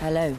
Hello.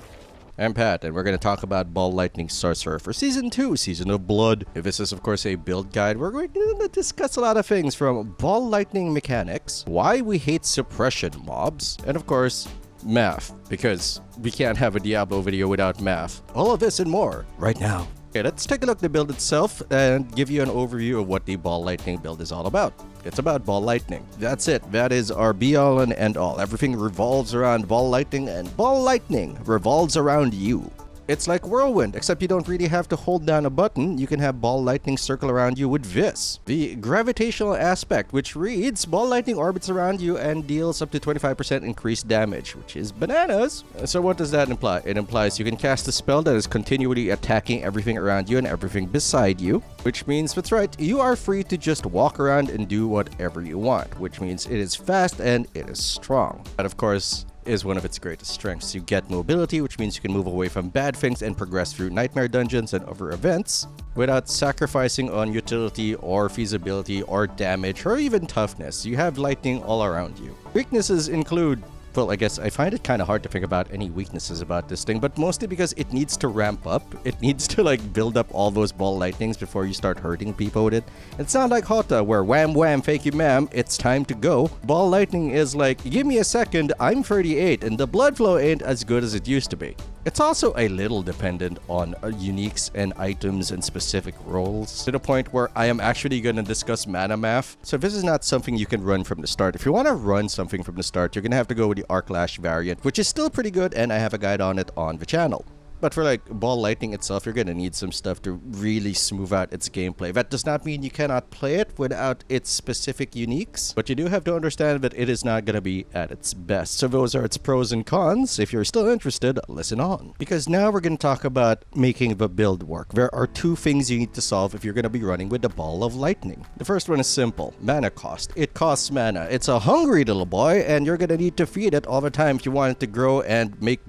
I'm Pat, and we're going to talk about Ball Lightning Sorcerer for Season 2, Season of Blood. If this is, of course, a build guide, we're going to discuss a lot of things from Ball Lightning mechanics, why we hate suppression mobs, and of course, math, because we can't have a Diablo video without math. All of this and more, right now. Okay, let's take a look at the build itself and give you an overview of what the Ball Lightning build is all about. It's about Ball Lightning. That's it. That is our be-all and end-all. Everything revolves around Ball Lightning, and Ball Lightning revolves around you. It's like Whirlwind, except you don't really have to hold down a button. You can have Ball Lightning circle around you with this. The gravitational aspect, which reads, Ball Lightning orbits around you and deals up to 25% increased damage, which is bananas. So what does that imply? It implies you can cast a spell that is continually attacking everything around you and everything beside you, which means, that's right, you are free to just walk around and do whatever you want, which means it is fast and it is strong. But of course, is one of its greatest strengths. You get mobility, which means you can move away from bad things and progress through nightmare dungeons and other events without sacrificing on utility or feasibility or damage or even toughness. You have lightning all around you. Weaknesses include, well, I guess I find it kind of hard to think about any weaknesses about this thing, but mostly because it needs to ramp up. It needs to like build up all those ball lightnings before you start hurting people with it. It's not like Hota where wham wham thank you ma'am, it's time to go. Ball lightning is like, give me a second, I'm 38 and the blood flow ain't as good as it used to be. It's also a little dependent on uniques and items and specific roles, to the point where I am actually going to discuss mana math. So this is not something you can run from the start. If you want to run something from the start, you're going to have to go with the Arc Lash variant, which is still pretty good, and I have a guide on it on the channel. But for like Ball Lightning itself, you're going to need some stuff to really smooth out its gameplay. That does not mean you cannot play it without its specific uniques, but you do have to understand that it is not going to be at its best. So those are its pros and cons. If you're still interested, listen on. Because now we're going to talk about making the build work. There are two things you need to solve if you're going to be running with the Ball of Lightning. The first one is simple. Mana cost. It costs mana. It's a hungry little boy, and you're going to need to feed it all the time if you want it to grow and make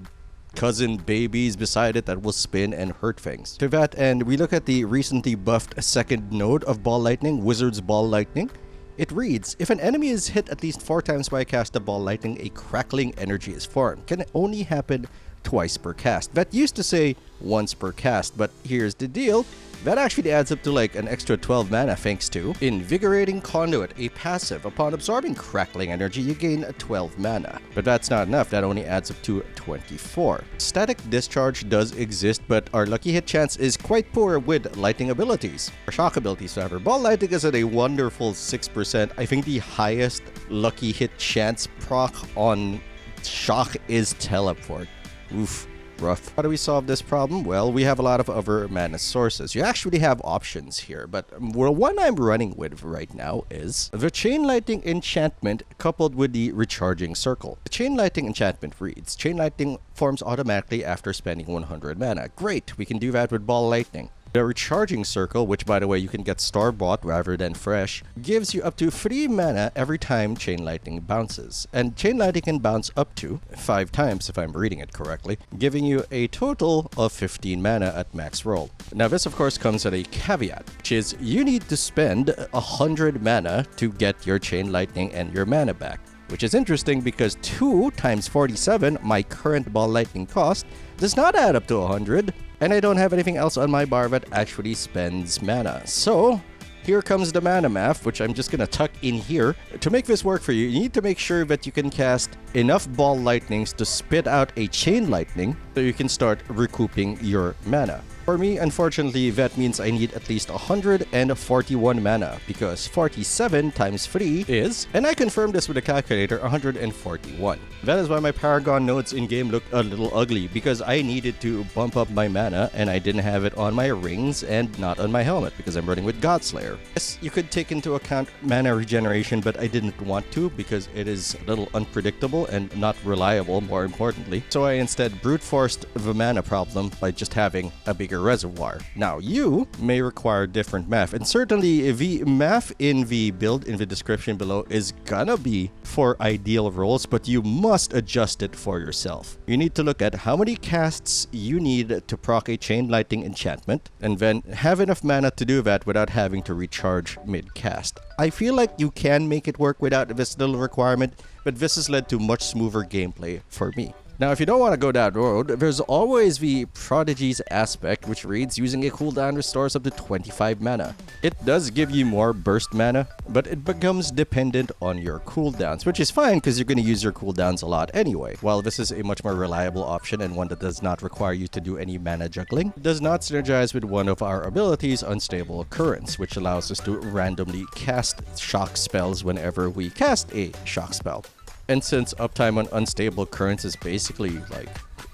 cousin babies beside it that will spin and hurt things. To that end, we look at the recently buffed second node of Ball Lightning, Wizard's Ball Lightning. It reads, if an enemy is hit at least 4 times by a cast of Ball Lightning, a crackling energy is formed. Can only happen twice per cast. That used to say once per cast, but here's the deal. That actually adds up to like an extra 12 mana thanks to Invigorating Conduit, a passive. Upon absorbing crackling energy, you gain 12 mana. But that's not enough, that only adds up to 24. Static Discharge does exist, but our lucky hit chance is quite poor with lightning abilities. Or shock abilities, however. Ball Lightning is at a wonderful 6%. I think the highest lucky hit chance proc on shock is Teleport. Oof. Rough. How do we solve this problem? Well, we have a lot of other mana sources. You actually have options here, but one I'm running with right now is the Chain Lightning Enchantment coupled with the Recharging Circle. The Chain Lightning Enchantment reads, Chain Lightning forms automatically after spending 100 mana. Great, we can do that with Ball Lightning. The Recharging Circle, which by the way you can get store-bought rather than fresh, gives you up to 3 mana every time Chain Lightning bounces. And Chain Lightning can bounce up to 5 times if I'm reading it correctly, giving you a total of 15 mana at max roll. Now this of course comes at a caveat, which is you need to spend 100 mana to get your Chain Lightning and your mana back. Which is interesting because 2 times 47, my current Ball Lightning cost, does not add up to 100. And I don't have anything else on my bar that actually spends mana. So here comes the mana math, which I'm just going to tuck in here. To make this work for you, you need to make sure that you can cast enough Ball Lightnings to spit out a Chain Lightning so you can start recouping your mana. For me, unfortunately, that means I need at least 141 mana, because 47 times 3 is, and I confirmed this with a calculator, 141. That is why my Paragon nodes in-game look a little ugly, because I needed to bump up my mana, and I didn't have it on my rings and not on my helmet, because I'm running with Godslayer. Yes, you could take into account mana regeneration, but I didn't want to, because it is a little unpredictable and not reliable, more importantly. So I instead brute forced the mana problem by just having a bigger reservoir. Now you may require different math, and certainly the math in the build in the description below is gonna be for ideal rolls, but you must adjust it for yourself. You need to look at how many casts you need to proc a Chain Lightning Enchantment, and then have enough mana to do that without having to recharge mid-cast. I feel like you can make it work without this little requirement, but this has led to much smoother gameplay for me. Now, if you don't want to go that road, there's always the Prodigy's aspect, which reads using a cooldown restores up to 25 mana. It does give you more burst mana, but it becomes dependent on your cooldowns, which is fine because you're going to use your cooldowns a lot anyway. While this is a much more reliable option and one that does not require you to do any mana juggling, it does not synergize with one of our abilities, Unstable Occurrence, which allows us to randomly cast shock spells whenever we cast a shock spell. And since uptime on Unstable Currents is basically like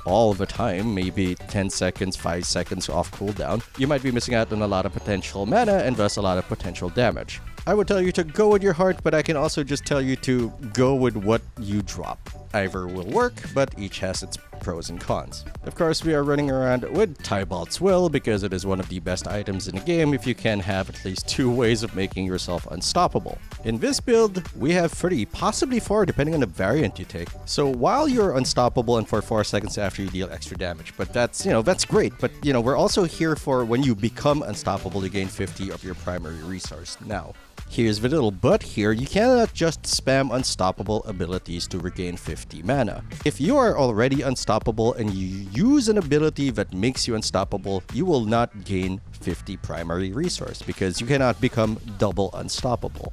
all the time, maybe 10 seconds, 5 seconds off cooldown, you might be missing out on a lot of potential mana and thus a lot of potential damage. I would tell you to go with your heart, but I can also just tell you to go with what you drop. Either will work, but each has its pros and cons. Of course, we are running around with Tybalt's Will because it is one of the best items in the game if you can have at least 2 ways of making yourself unstoppable. In this build, we have 3, possibly 4 depending on the variant you take. So while you're unstoppable and for 4 seconds after you deal extra damage, but that's, that's great. But, we're also here for when you become unstoppable to gain 50 of your primary resource. Now, here's the little but here, you cannot just spam unstoppable abilities to regain 50 mana. If you are already unstoppable and you use an ability that makes you unstoppable, you will not gain 50 primary resource because you cannot become double unstoppable.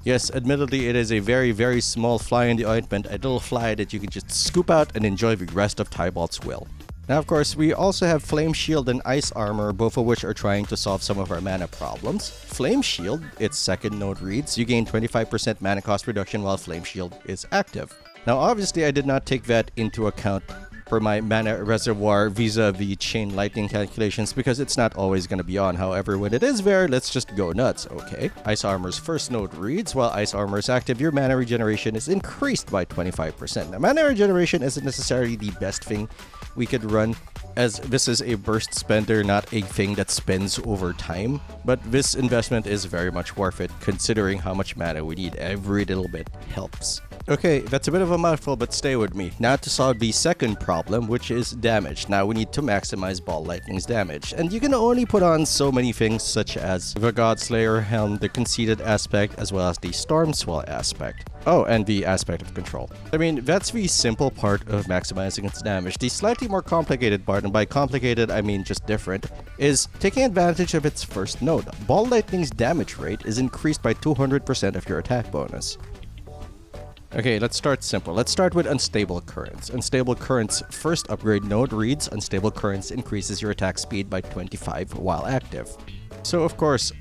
Yes, admittedly, it is a very, very small fly in the ointment, a little fly that you can just scoop out and enjoy the rest of Tybalt's Will. Now, of course, we also have Flame Shield and Ice Armor, both of which are trying to solve some of our mana problems. Flame Shield, its second node reads, you gain 25% mana cost reduction while Flame Shield is active. Now, obviously, I did not take that into account for my mana reservoir vis-a-vis Chain Lightning calculations because it's not always going to be on. However, when it is there, let's just go nuts, okay? Ice Armor's first node reads, while Ice Armor is active, your mana regeneration is increased by 25%. Now, mana regeneration isn't necessarily the best thing we could run, as this is a burst spender, not a thing that spends over time. But this investment is very much worth it, considering how much mana we need. Every little bit helps. Okay, that's a bit of a mouthful, but stay with me. Now to solve the second problem, which is damage. Now we need to maximize Ball Lightning's damage. And you can only put on so many things, such as the Godslayer Helm, the Conceited aspect, as well as the Stormswell aspect. Oh, and the aspect of control. I mean, that's the simple part of maximizing its damage. The slightly more complicated part, and by complicated I mean just different, is taking advantage of its first node. Ball Lightning's damage rate is increased by 200% of your attack bonus. Okay, let's start simple. Let's start with Unstable Currents. Unstable Currents' first upgrade node reads, Unstable Currents increases your attack speed by 25 while active. So of course,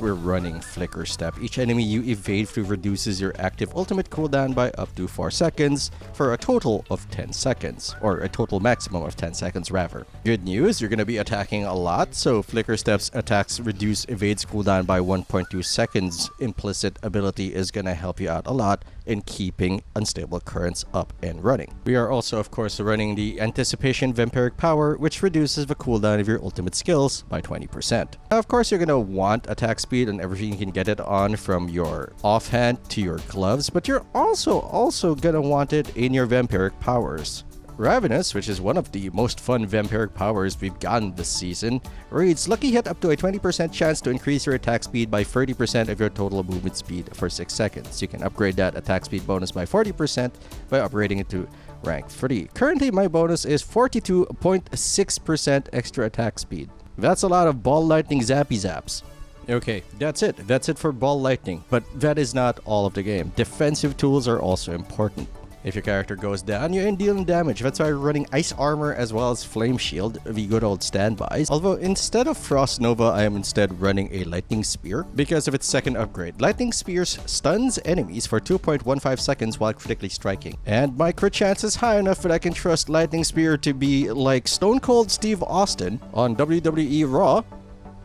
we're running Flicker Step. Each enemy you evade through reduces your active ultimate cooldown by up to 4 seconds for a total of 10 seconds, or a total maximum of 10 seconds rather. Good news, you're going to be attacking a lot, so Flicker Step's attacks reduce evades cooldown by 1.2 seconds. Implicit ability is going to help you out a lot in keeping Unstable Currents up and running. We are also of course running the Anticipation Vampiric Power, which reduces the cooldown of your ultimate skills by 20%. Now of course you're going to want attack speed and everything you can get it on, from your offhand to your gloves, but you're also going to want it in your Vampiric Powers. Ravenous, which is one of the most fun vampiric powers we've gotten this season, reads, Lucky Hit up to a 20% chance to increase your attack speed by 30% of your total movement speed for 6 seconds. You can upgrade that attack speed bonus by 40% by upgrading it to rank 3. Currently, my bonus is 42.6% extra attack speed. That's a lot of Ball Lightning zappy zaps. Okay, that's it. That's it for Ball Lightning. But that is not all of the game. Defensive tools are also important. If your character goes down, you're dealing damage. That's why we're running Ice Armor as well as Flame Shield, the good old standbys. Although instead of Frost Nova, I am instead running a Lightning Spear because of its second upgrade. Lightning Spears stuns enemies for 2.15 seconds while critically striking. And my crit chance is high enough that I can trust Lightning Spear to be like Stone Cold Steve Austin on WWE Raw.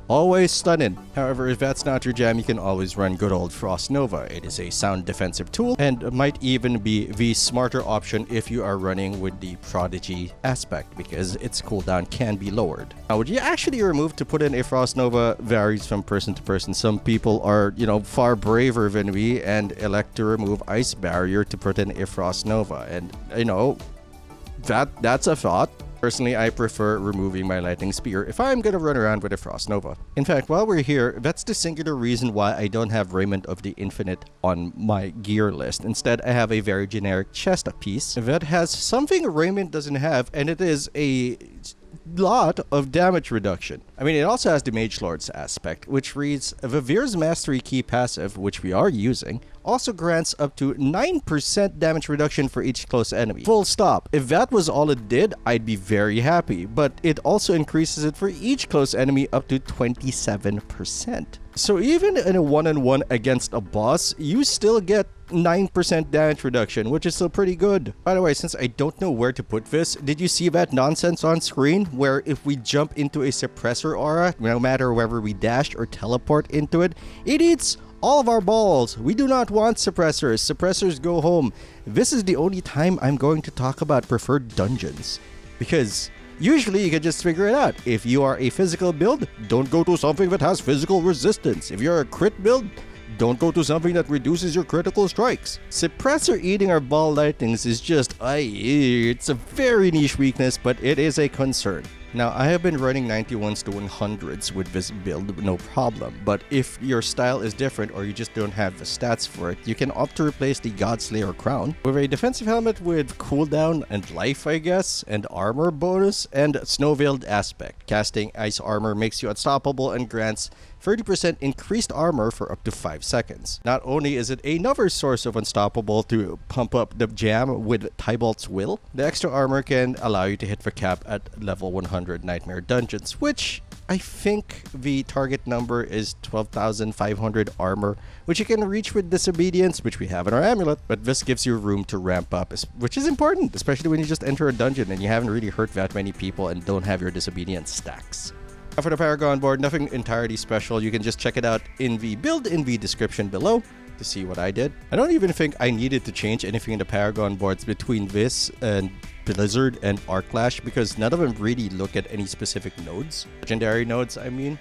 Always stunning. However, if that's not your jam, you can always run good old Frost Nova. It is a sound defensive tool and might even be the smarter option if you are running with the Prodigy aspect because its cooldown can be lowered. Now, would you actually remove to put in a Frost Nova varies from person to person. Some people are, far braver than we and elect to remove Ice Barrier to put in a Frost Nova. And, that's a thought. Personally, I prefer removing my Lightning Spear if I'm gonna run around with a Frost Nova. In fact, while we're here, that's the singular reason why I don't have Raiment of the Infinite on my gear list. Instead, I have a very generic chest piece that has something Raiment doesn't have, and it is a lot of damage reduction. I mean, it also has the Mage Lord's aspect, which reads, Vivir's Mastery Key passive, which we are using, also grants up to 9% damage reduction for each close enemy. Full stop. If that was all it did, I'd be very happy, but it also increases it for each close enemy up to 27%. So even in a one-on-one against a boss, you still get 9% damage reduction, which is still pretty good. By the way, since I don't know where to put this, did you see that nonsense on screen where if we jump into a suppressor aura, no matter whether we dash or teleport into it, it eats all of our balls? We do not want suppressors. Suppressors go home. This is the only time I'm going to talk about preferred dungeons, because usually you can just figure it out. If you are a physical build, don't go to something that has physical resistance. If you're a crit build, don't go to something that reduces your critical strikes. Suppressor eating our ball lightnings is just, it's a very niche weakness, but it is a concern. Now, I have been running 91s to 100s with this build, no problem, but if your style is different or you just don't have the stats for it, you can opt to replace the Godslayer crown with a defensive helmet with cooldown and life, I guess, and armor bonus, and Snow-Veiled aspect. Casting ice armor makes you unstoppable and grants 30% increased armor for up to 5 seconds. Not only is it another source of unstoppable to pump up the jam with Tybalt's Will, the extra armor can allow you to hit the cap at level 100 Nightmare Dungeons, which I think the target number is 12,500 armor, which you can reach with Disobedience, which we have in our amulet, but this gives you room to ramp up, which is important, especially when you just enter a dungeon and you haven't really hurt that many people and don't have your Disobedience stacks. For the Paragon board, nothing entirely special. You can just check it out in the build in the description below to see what I did. I don't even think I needed to change anything in the Paragon boards between this and Blizzard and Arc Lash, because none of them really look at any specific nodes. Legendary nodes, I mean.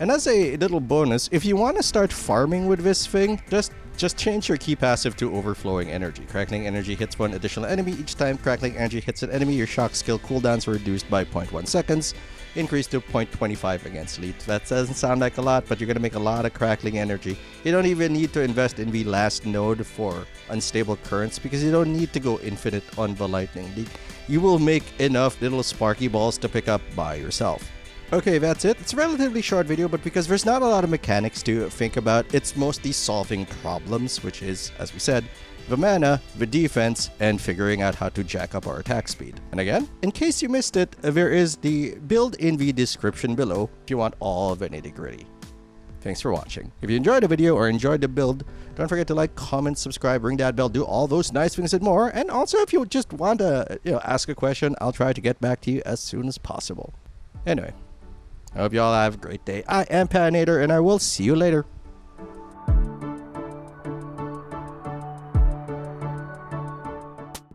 And as a little bonus, if you want to start farming with this thing, just change your key passive to Overflowing Energy. Crackling Energy hits one additional enemy. Each time Crackling Energy hits an enemy, your shock skill cooldowns are reduced by 0.1 seconds. Increased to 0.25 against elite. That doesn't sound like a lot, but you're going to make a lot of Crackling Energy. You don't even need to invest in the last node for Unstable Currents, because you don't need to go infinite on the Lightning. You will make enough little sparky balls to pick up by yourself. Okay, that's it. It's a relatively short video, but because there's not a lot of mechanics to think about, it's mostly solving problems, which is, as we said, the mana, the defense, and figuring out how to jack up our attack speed. And again, in case you missed it, there is the build in the description below if you want all of the nitty-gritty. Thanks for watching. If you enjoyed the video or enjoyed the build, don't forget to like, comment, subscribe, ring that bell, do all those nice things and more. And also, if you just want to ask a question, I'll try to get back to you as soon as possible. Anyway, I hope you all have a great day. I am Patinator, and I will see you later.